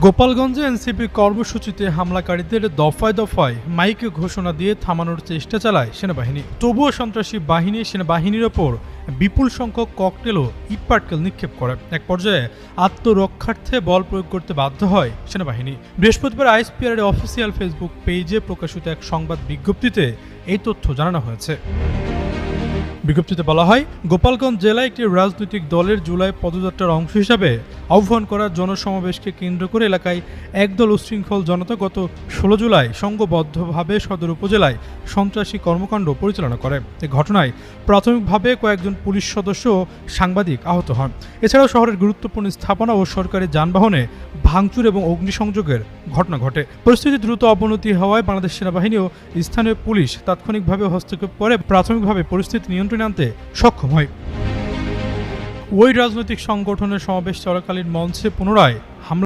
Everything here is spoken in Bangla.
গোপালগঞ্জে এনসিপি কর্মসূচিতে হামলাকারীদের দফায় দফায় মাইকে ঘোষণা দিয়ে থামানোর চেষ্টা চালায় সেনাবাহিনী। তবুও সন্ত্রাসী বাহিনী সেনাবাহিনীর ওপর বিপুল সংখ্যক ককটেল ও ইটপাটকেল নিক্ষেপ করে। এক পর্যায়ে আত্মরক্ষার্থে বল প্রয়োগ করতে বাধ্য হয় সেনাবাহিনী। বৃহস্পতিবার আইএসপিআর এর অফিসিয়াল ফেসবুক পেজে প্রকাশিত এক সংবাদ বিজ্ঞপ্তিতে এই তথ্য জানানো হয়েছে। বিজ্ঞপ্তিতে বলা হয়, গোপালগঞ্জ জেলায় একটি রাজনৈতিক দলের জুলাই পদযাত্রার অংশ হিসাবে আহ্বান করা জনসমাবেশকে কেন্দ্র করে এলাকায় একদল উশৃঙ্খল জনতা গত ১৬ জুলাই সংঘবদ্ধভাবে সদর উপজেলায় সন্ত্রাসী কর্মকাণ্ড পরিচালনা করে। এই ঘটনায় প্রাথমিকভাবে কয়েকজন পুলিশ সদস্য ও সাংবাদিক আহত হন। এছাড়াও শহরের গুরুত্বপূর্ণ স্থাপনা ও সরকারি যানবাহনে ভাঙচুর এবং অগ্নিসংযোগের ঘটনা ঘটে। পরিস্থিতি দ্রুত অবনতি হওয়ায় বাংলাদেশ সেনাবাহিনী ও স্থানীয় পুলিশ তাৎক্ষণিকভাবে হস্তক্ষেপ করে প্রাথমিকভাবে পরিস্থিতি নিয়ন্ত্রণে আনতে সক্ষম হয়। ওই রাজনৈতিক সংগঠনের সমাবেশ চলাকালীন মঞ্চে পুনরায়